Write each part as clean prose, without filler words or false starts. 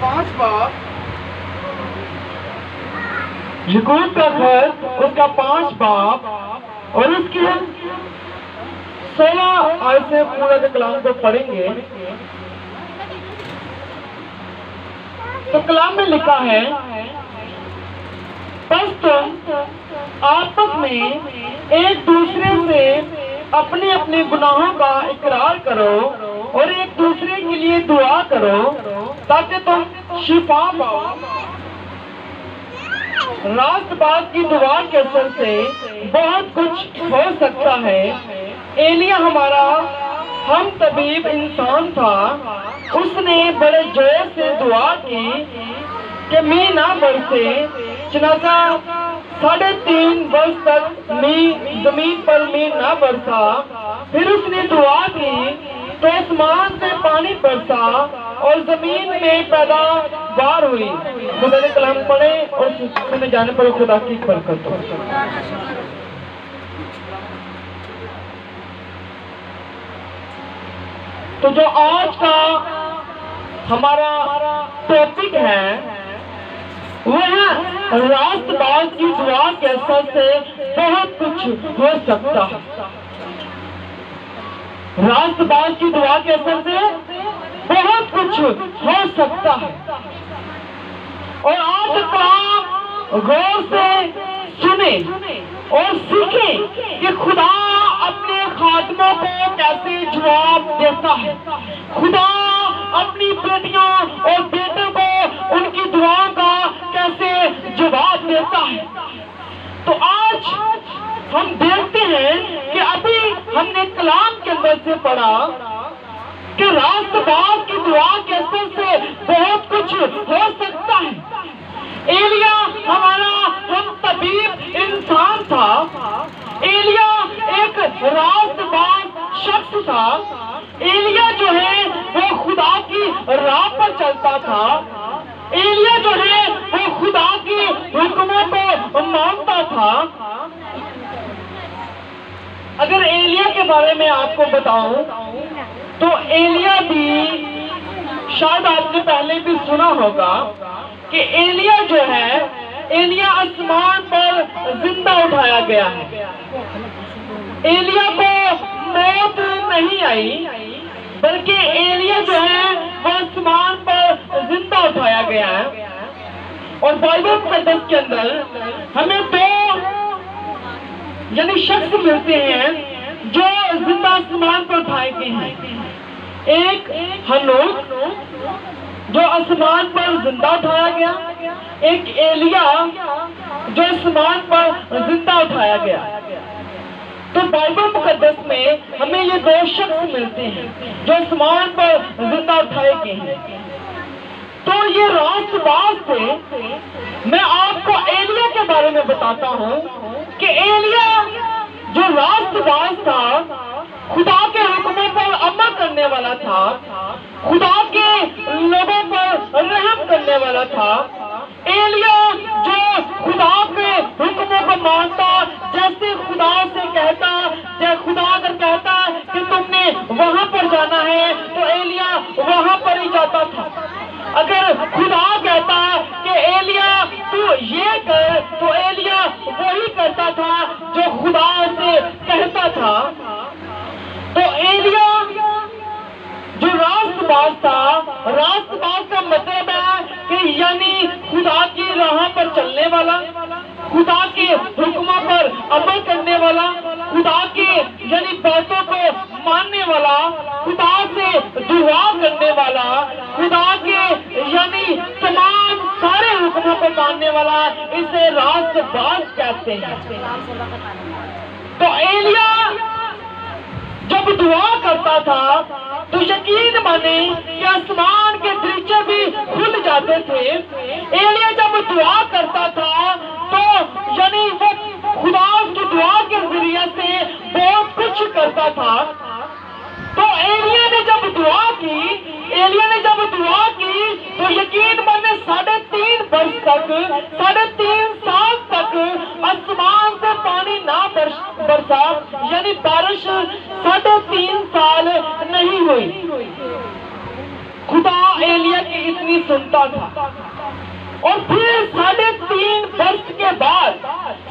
5 बाप, याकूब का घर, उसका 5 बाप और उसके 16 ऐसे पूरा के कलाम को पढ़ेंगे तो कलाम में लिखा है, बस तुम आपस में एक दूसरे से अपने अपने गुनाहों का इकरार करो और एक दूसरे के लिए दुआ करो ताकि तुम शिफा पाओ। रास्तबाज की दुआ के असर से बहुत कुछ हो सकता है। एलिया हमारा हम तबीब इंसान था, उसने बड़े जोर से दुआ की कि मींह ना बरसे। चनाचा 3.5 वर्ष तक जमीन पर मींह ना बरसा। फिर उसने दुआ की तो आसमान से पानी बरसा और जमीन में पैदावार हुई। खुदा ने कलाम पढ़े और सुने जाने पर खुदा की बरकत हो। तो जो आज का हमारा टॉपिक है वह रास्तबाज की दुआ के असर से बहुत कुछ हो सकता है। रास्तबाज की दुआ के असर से बहुत कुछ हो सकता है। और आज कलाम गौर से सुने और सीखे कि खुदा अपने खादमों को कैसे जवाब देता है। खुदा अपनी बेटियों और बेटों को उनकी दुआओं का कैसे जवाब देता है। तो आज हम देखते हैं कि अभी हमने कलाम के अंदर से पढ़ा कि रास्तबाज की दुआ के असर से बहुत कुछ हो सकता है। एलिया हमारा हम तबीब इंसान था। एलिया एक रास्तबाज शख्स था। एलिया जो है वो खुदा की राह पर चलता था। एलिया जो है वो खुदा की हुक्मों को मानता था। अगर एलिया के बारे में आपको बताऊं तो एलिया भी शायद आपने पहले भी सुना होगा कि एलिया जो है, एलिया आसमान पर जिंदा उठाया गया है। एलिया को मौत नहीं आई बल्कि एलिया जो है वो आसमान पर जिंदा उठाया गया है। और बाइबल मुकद्दस के अंदर हमें 2 यानी शख्स मिलते हैं जो जिंदा आसमान पर उठाए गए हैं। एक हनोक जो आसमान पर जिंदा उठाया गया, एक एलिया जो आसमान पर जिंदा उठाया गया। तो बाइबल मुकद्दस में हमें ये 2 शख्स मिलते हैं जो आसमान पर जिंदा उठाए गए हैं। तो ये रास्तबाज थे। मैं आपको एलिया के बारे में बताता हूँ कि एलिया जो रास्तबाज था, खुदा के हुक्मों पर अमल करने वाला था, खुदा के लोगों पर रहम करने वाला था। एलिया जो खुदा के हुक्मों को मानता, जैसे खुदा से कहता, जैसे खुदा अगर कहता कि तुमने वहां पर जाना है तो एलिया वहां पर ही जाता था। अगर खुदा कहता कि एलिया तू ये कर तो एलिया वही करता था जो खुदा से कहता था। तो एलिया जो रास्तबाज था, रास्तबाज का मतलब है कि यानी खुदा की राह पर चलने वाला, खुदा के हुक्मों पर अमल करने वाला, खुदा के यानी बातों को मानने वाला, खुदा से दुआ करने वाला, खुदा के यानी तमाम सारे हुक्मों को मानने वाला, इसे रास्तबाज कहते हैं। तो एलिया जब दुआ करता था तो यकीन माने कि आसमान के दरीचे भी खुल जाते थे। एलिया जब दुआ करता था तो यानी वो खुदा की दुआ के जरिए से बहुत कुछ करता था। तो एलिया ने जब दुआ की तो यकीन माने 3.5 वर्ष तक, 3.5 साल तक आसमान से पानी ना बरसा, यानी बारिश 3.5 साल नहीं हुई। खुदा एलिया की इतनी सुनता था। और फिर 3.5 वर्ष के बाद,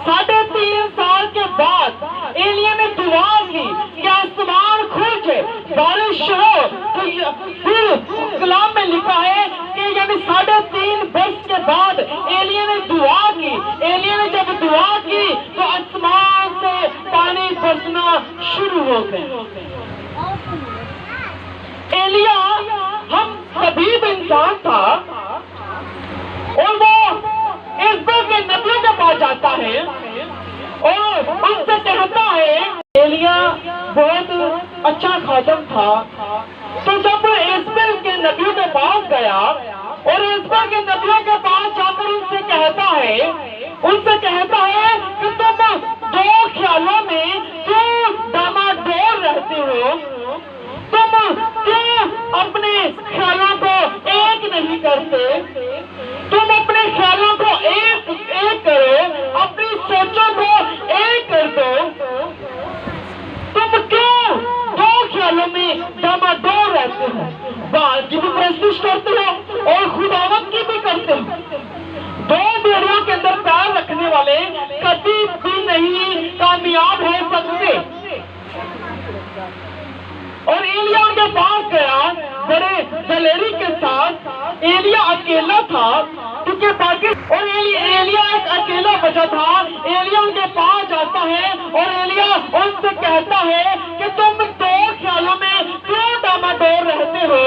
3.5 साल के बाद एलिया ने दुआ की कि आसमान खुल जाए, बारिश हो। तो फिर कलाम में लिखा है कि यानी 3.5 वर्ष के बाद एलिया ने दुआ की। एलिया ने जब दुआ की तो आसमान से पानी बरसना शुरू हो गया। एलिया हम सभी इंसान था और वो इस्राएल के नबियों के पास जाता है और उनसे कहता है, एलिया बहुत अच्छा खादम था। तो जब इस्राएल के नबियों के पास गया और इस्राएल के नबियों के पास जाकर उनसे कहता है कि तुम 2 ख्यालों में क्यों डामाडोल रहते हो, तुम क्यों अपने ख्यालों को एक नहीं करते, तुम अपने ख्यालों को एक करो, अपनी सोचों को एक कर दो, तुम क्यों 2 ख्यालों में डामाडोल रहते हो, बाल की भी प्रस्तुत करते हो और खुदावंत की भी करते हो। 2 बेड़ियों के अंदर पैर रखने वाले कभी भी नहीं कामयाब हो सकते। और एलिया उनके पास गया बड़े दलेरी के साथ। एलिया अकेला था क्योंकि बाकी और एलिया एक अकेला बचा था। एलिया उनके पास जाता है और एलिया उनसे कहता है कि तुम 2 ख्यालों में क्यों डामाडोल रहते हो,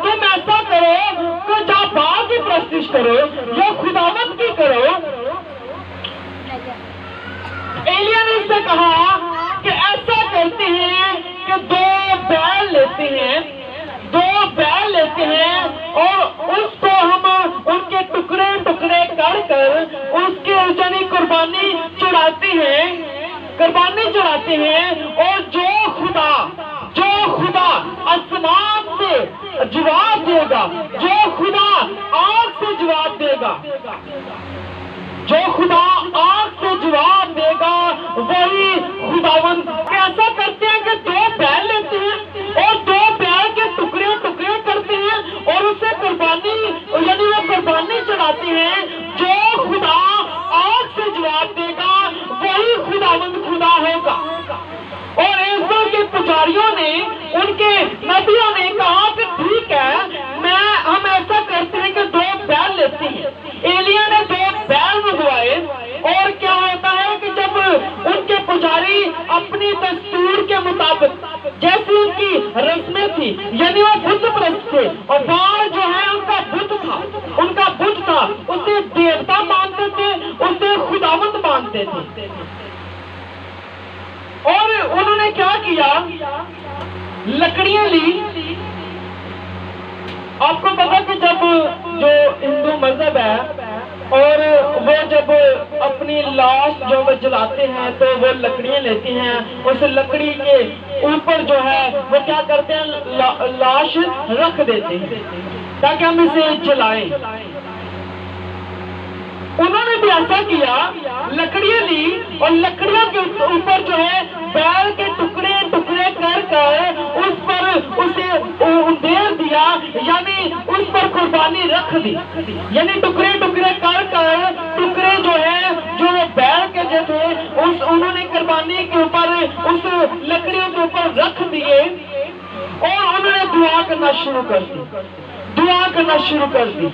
तुम ऐसा करो कि जहाँ बाल की प्रस्तुत करो या खुदावंत की करो। एलिया ने इससे कहा कि ऐसा करते हैं कि 2 बैल लेते हैं और उसको हम उनके टुकड़े टुकड़े कर उसके यानी कुर्बानी चढ़ाते हैं और जो खुदा आसमान से जवाब देगा, जो खुदा आग से जवाब देगा, जो खुदा आग से जवाब देगा वही खुदावंत। ऐसा करते हैं कि 2 बैल लेते हैं और 2 बैल के टुकड़े करते हैं और उसे कुर्बानी यानी वो कुर्बानी चढ़ाते हैं। जो खुदा आग से जवाब देगा वही खुदावंत खुदा होगा। और इस्राएल के पुजारियों ने, उनके नबियों ने कहा कि ठीक है, हम ऐसा करते हैं कि 2 बैल लेते हैं। एलिया ने 2 बैल मंगवाए और क्या होता है कि जब उनके पुजारी अपनी दस्तूर के मुताबिक जैसी उनकी रस्में थी, यानी वो बुत प्रस्त थे और बाल जो है उनका बुत था, उसे देवता मानते थे, उसे खुदावंत मानते थे। और उन्होंने क्या किया, लकड़ियां ली। आपको पता कि जब जो हिंदू मजहब है और वो जब अपनी लाश जो वो जलाते हैं तो वो लकड़ियां लेते हैं, उस लकड़ी के ऊपर जो है वो क्या करते हैं, लाश रख देते हैं ताकि हम इसे जलाएं। उन्होंने भी ऐसा किया, लकड़ियां ली और लकड़ियों के ऊपर जो है बैल के टुकड़े कर उस पर उसे उधेर दिया, यानी उस पर कुर्बानी रख दी। यानी टुकड़े कर टुकड़े जो है जो बैल के जो थे उन्होंने कुर्बानी के ऊपर उस लकड़ियों के ऊपर रख दिए और उन्होंने दुआ करना शुरू कर दी।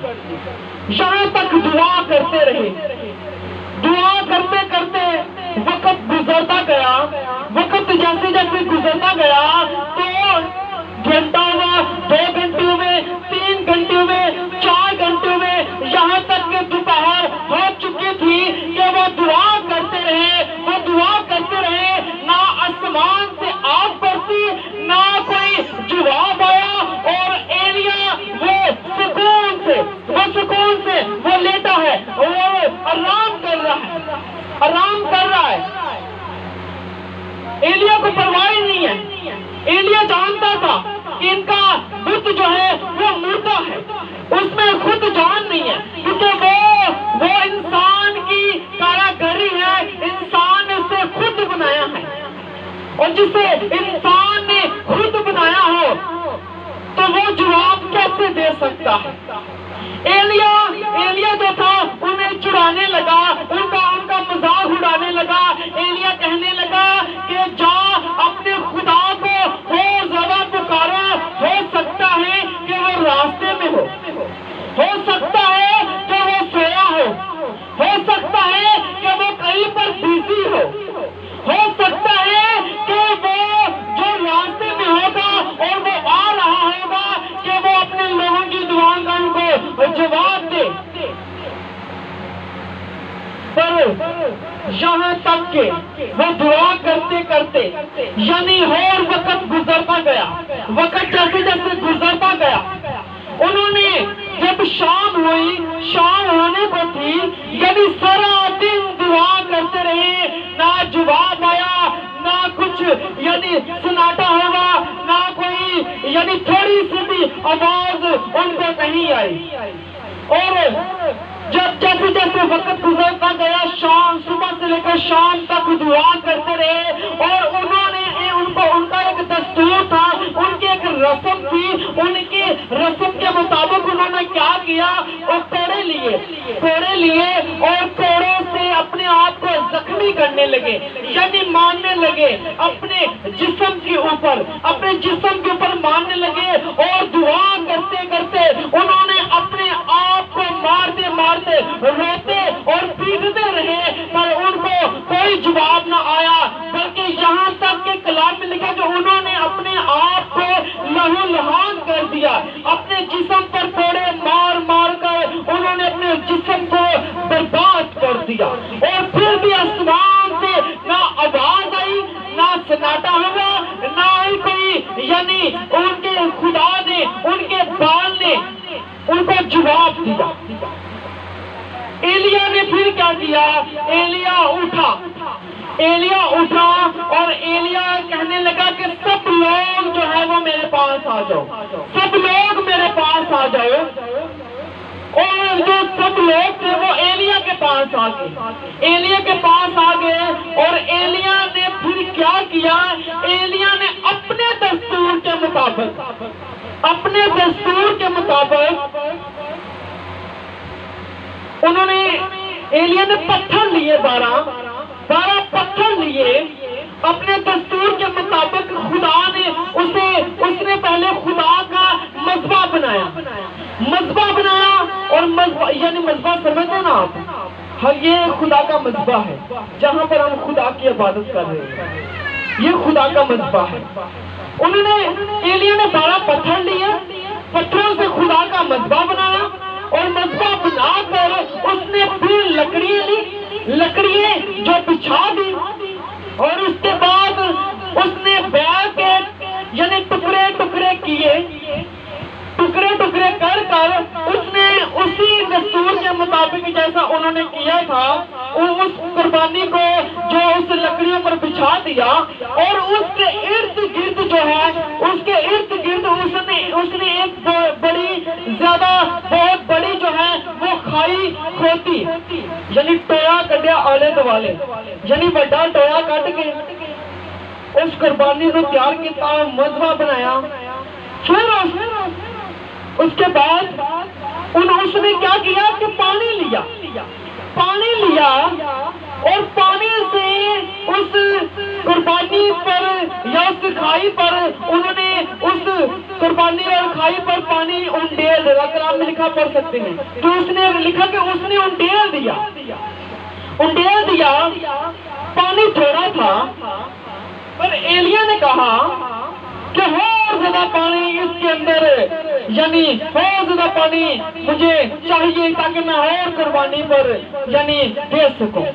यहाँ तक दुआ करते रहे। दुआ करते वक्त गुजरता गया। वक्त जैसे गुजरता गया तो घंटा हुआ, 2 घंटे हुए, 3 घंटे हुए, 4 घंटे हुए, यहाँ तक के दोपहर हो चुकी थी कि वो दुआ करते रहे। ना आसमान से आग बरसी, ना कोई जवाब आया और एलिया वो सुकून से वो लेटा है, वो आराम कर रहा है। एलिया को परवाह नहीं है। एलिया जानता था कि इनका बुत जो है वो मुर्दा है, उसमें खुद जान नहीं है, क्योंकि वो इंसान की कारागरी है, इंसान ने उसे खुद बनाया है। और जिसे इंसान ने खुद बनाया हो तो वो जवाब कैसे दे सकता है। उड़ाने लगा, उनका मजाक उड़ाने लगा। एलिया कहने लगा कि जा अपने खुदा को और ज्यादा पुकारो, हो सकता है कि वो रास्ते में हो सकता है कि वो सोया हो सकता है कि वो कहीं पर बिजी हो सकता है कि वो जो रास्ते में होगा और वो आ रहा होगा कि वो अपने लोगों की दुआओं को जवाब दे। पर यहाँ तक के वो दुआ करते करते यानी और वक्त गुजरता गया, वक्त जैसे जैसे गुजरता गया, उन्होंने जब शाम हुई, शाम होने को थी, यानी सारा दिन दुआ करते रहे, ना जवाब आया, ना कुछ यानी सन्नाटा होगा, ना कोई यानी थोड़ी सी भी आवाज उनको नहीं आई। और जब जैसे जैसे वक्त गुजरता गया, शाम सुबह से लेकर शाम तक दुआ करते रहे। और उनका एक दस्तूर था, उनकी एक रस्म थी, उनकी रस्म के मुताबिक उन्होंने क्या किया, वो कोड़े लिए और कोड़ों से अपने आप को जख्मी करने लगे, यानी मारने लगे अपने जिस्म के ऊपर मारने लगे। और दुआ करते करते उन्होंने अपने आप को मारते रोते और पीटते रहे, पर उनको कोई जवाब न आया। बल्कि यहाँ तक के कलाम में लिखा कि उन्होंने अपने आप को लहूलुहान कर दिया, अपने जिस्म पर कोड़े मार कर उन्होंने अपने जिस्म को बर्बाद कर दिया। और फिर भी आसमान से ना आवाज आई, ना सन्नाटा हुआ, ना ही कोई यानी उनके खुदा ने, उनके बाल ने उनको जवाब दिया। एलिया ने फिर क्या किया, एलिया उठा और एलिया कहने लगा कि सब लोग जो है वो मेरे पास आ जाओ, सब लोग मेरे पास आ जाओ। और जो सब लोग थे वो एलिया के पास आ गए। और एलिया ने फिर क्या किया, एलिया ने अपने दस्तूर के मुताबिक एलिया ने पत्थर लिए, 12 पत्थर लिए। अपने दस्तूर के मुताबिक खुदा ने उसने पहले खुदा का मज़बा बनाया और मज़बा यानी मज़बा समझते ना आप, हाँ ये खुदा का मज़बा है, जहाँ पर हम खुदा की इबादत कर रहे हैं, ये खुदा का मज़बा है। एलिया ने 12 पत्थर लिए, पत्थरों से खुदा का मज़बा बनाया और मज़बा बनाकर उसने फिर लकड़ियाँ जो बिछा दी। और उसके बाद उसने बैल के यानी टुकड़े कर उसने उसी दस्तूर के मुताबिक जैसा उन्होंने किया था, उस कुर्बानी को जो उस लकड़ियों पर बिछा दिया। और उसके इर्द गिर्द उसने एक बहुत बड़ी जो है वो खाई खोदी, यानी टोया कटिया आले दुआले, यानी बड़ा टोया कट के उस कुर्बानी को तैयार किया, मज़बा बनाया। फिर उसके बाद उसने क्या किया कि पानी लिया और पानी से उस कुर्बानी पर या उस खाई पर उन्होंने उस कुर्बानी और खाई पर पानी उंडेल, कलाम में लिखा पढ़ सकते हैं, तो उसने लिखा कि उसने उंडेल दिया। पानी थोड़ा था, पर एलिया ने कहा कि और ज्यादा पानी इसके अंदर, यानी और ज्यादा पानी मुझे चाहिए ताकि मैं और कुर्बानी पर यानी दे सकूं।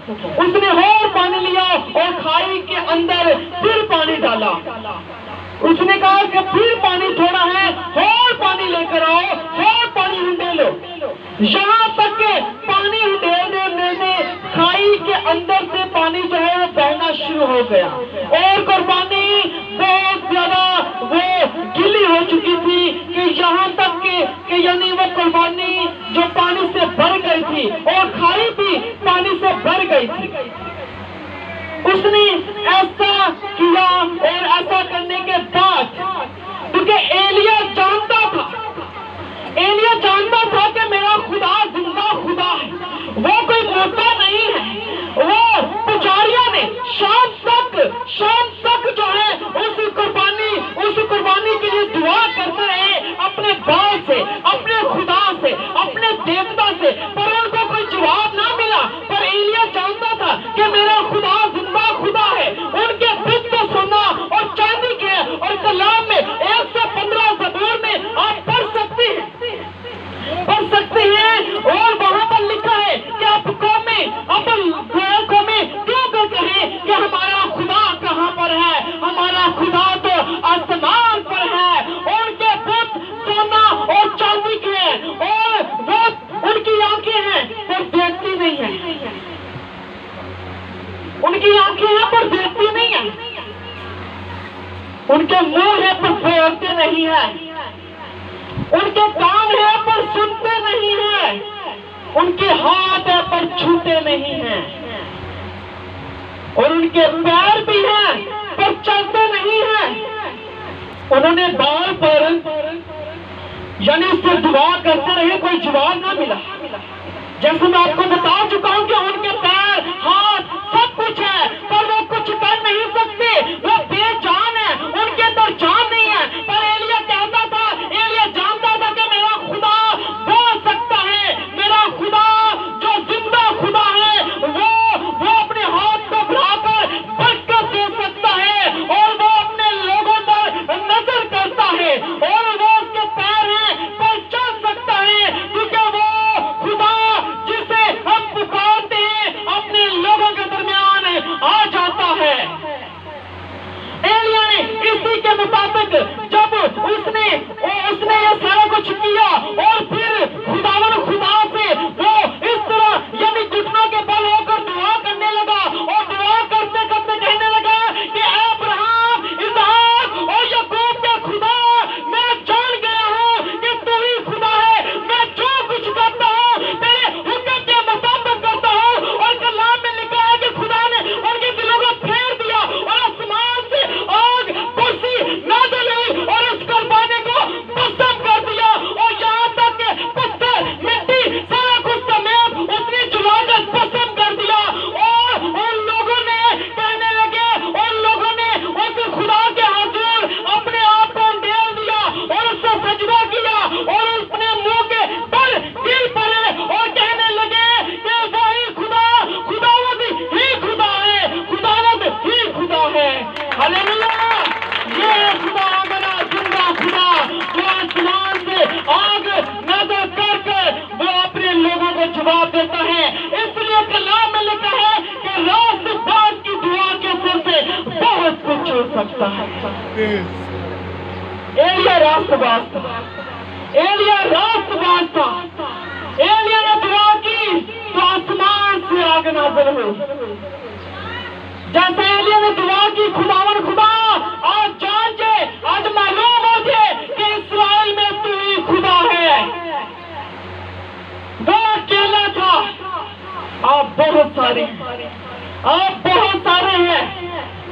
उसने और पानी लिया और खाई के अंदर फिर पानी डाला। उसने कहा कि फिर पानी थोड़ा है, और पानी लेकर आओ, और पानी उंडेलो। यहाँ तक के पानी उंडेलने में खाई के अंदर से पानी जो है वो बहना शुरू हो गया और कुर्बानी बहुत ज्यादा वो गिली हो चुकी थी कि यहाँ तक कि यानी वो कुर्बानी जो पानी से भर गई थी और खाई भी पानी से भर गई थी। उसने ऐसा किया और ऐसा करने के बाद, क्योंकि एलिया जानता था कि मेरा खुदा जिंदा खुदा है, वो कोई उनके मुंह है पर बोलते नहीं है, उनके कान है पर सुनते नहीं है, उनके हाथ है पर छूते नहीं हैं, और उनके पैर भी हैं पर चलते नहीं हैं। उन्होंने बार पर यानी उससे दुआ करते रहे, कोई जवाब ना मिला। जैसे मैं आपको बता चुका हूं कि उनके पैर, हाथ सब कुछ है पर वो कुछ कर नहीं सकते, वो बेजान है, उनके अंदर जान नहीं है। पर एलिया कहता था, एलिया जानता था कि मेरा खुदा बोल सकता है, मेरा खुदा जो जिंदा खुदा है वो अपने हाथ को बढ़ाकर बरकत दे सकता है, और वो अपने लोगों पर नजर करता है, और वो उसके पैर हैं पर चल सकता है, क्योंकि वो खुदा जिसे हम पुकारते हैं अपने लोगों के दरमियान आ जाता है। एलिया ने इसी के मुताबिक जब उसने ये सारा कुछ किया, और फिर खुदावन खुदा से वो इस तरह यानी घुटनों के बल होकर दुआ करने लगा, और दुआ करते करते कहने लगा कि अब्राहम, इसहाक और याकूब के खुदा, मैं जान गया हूं कि तू ही खुदा है, मैं जो कुछ करता हूं तेरे हुक्म के मुताबिक करता हूं। और कलाम में लिखा है कि खुदा ने उनके दिलों को फेर दिया, और आसमान से आग बरसी नाज़िल हुई और उस कुर्बानी को भस्म कर दिया, और यहाँ तक कि पत्थर, मिट्टी, सारा कुछ समेत उसने जलाकर भस्म कर दिया। और उन लोगों ने कहने लगे, उन लोगों ने उस खुदा के हुजूर अपने आप को अंधेर दिया और उससे सजदा किया, और अपने मुंह के बल गिर पड़े और कहने लगे कि वही खुदा, खुदावंद ही खुदा है, खुदावंद ही खुदा है। हालेलुया! ये खुदा मेरा जिंदा खुदा, जो आसमान से आग नाज़िल करके वो अपने लोगों को जवाब देता है। इसलिए कलाम में लिखा है कि रास्तबाज की दुआ के सिर से बहुत कुछ हो सकता है। एलिया रास्तबाज था, एलिया रास्तबाज था। एलिया ने दुआ की तो आसमान से आग नाज़िल हुई। जैसे एलिया ने दुआ की, खुदावन खुदा आज जान जे, आज मालूम हो जे कि इस्राएल में तू ही खुदा है। वो अकेला था, आप बहुत सारे हैं, आप बहुत सारे हैं।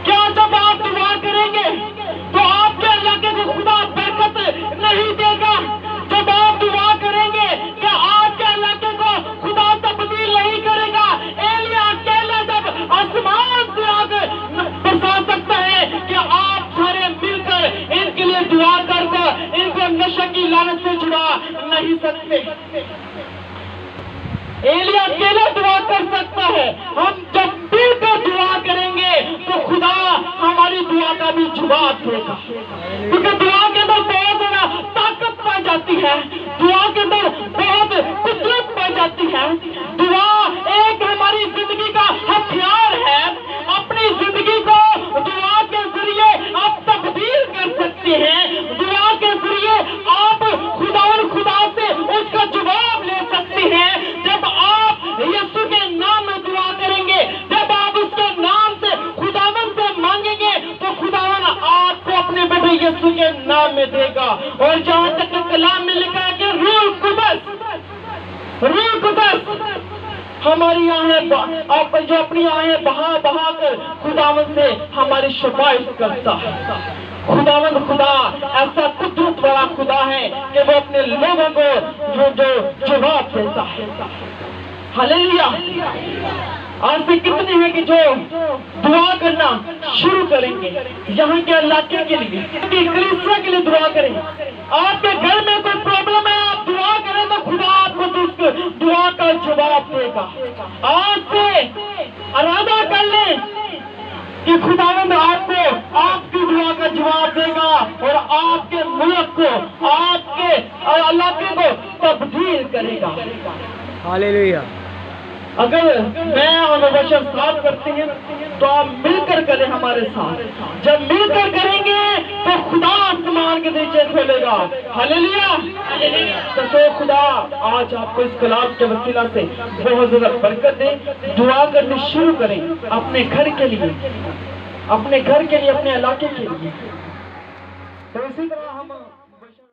क्या जब आप दुआ करेंगे तो आपके इलाके को खुदा बरकत नहीं देगा? जब आप दुआ करेंगे क्या आपके इलाके को खुदा तब्दील नहीं करेगा? एलिया अकेला जब आसमान से आग बरसा सकता है, कि आप सारे मिलकर इनके लिए दुआ करके इनको नशे की लानत से छुड़ा नहीं सकते। एलिया अकेला दुआ कर सकता है। हम जब मिलकर दुआ करेंगे तो खुदा हमारी दुआ का भी जवाब देगा, क्योंकि दुआ के अंदर बहुत ज्यादा ताकत पाई जाती है, दुआ के अंदर बहुत कुदरत पाई जाती है। दुआ एक हमारी जिंदगी का हथियार है। अपनी जिंदगी को दुआ के जरिए आप तब्दील कर सकते हैं। दुआ के जरिए आप खुदा से उसका जवाब ले सकते हैं। जब आप यीशु के नाम में दुआ करेंगे, जब आप उसके नाम से खुदावन से मांगेंगे, तो खुदावन आपको अपने बेटे यीशु के नाम में देगा। और जहां तक कलाम में लिखा है कि रूह कुदस हमारी आहें आप जो अपनी आहें बहा कर खुदावन से हमारी शफाअत करता है। खुदावंद खुदा ऐसा कुदरत वाला खुदा है कि वो अपने लोगों को जो जवाब देता है। हालेलुया! आज से कितने हैं कि जो दुआ करना शुरू करेंगे यहाँ के इलाके के लिए, कलीसिया के लिए दुआ करें। आपके घर में कोई प्रॉब्लम है, आप दुआ करें तो खुदा आपको दुआ का जवाब देगा। आज से इरादा कर लें कि खुदावंद आपको आपकी दुआ का जवाब देगा और आपके मुल्क को, आपके इलाके को तब्दील करेगा। हालेलुया! अगर मैं और मुबशर साथ करते हैं तो आप मिलकर करें हमारे साथ। जब मिलकर करेंगे तो खुदा आसमान के नीचे खोलेगा। हालेलुया! तो खुदा आज आपको इस कलाम के वसीला से बहुत ज्यादा बरकत दे। दुआ करनी शुरू करें अपने घर के लिए, अपने घर के लिए, अपने इलाके के लिए। तो इसी तरह हम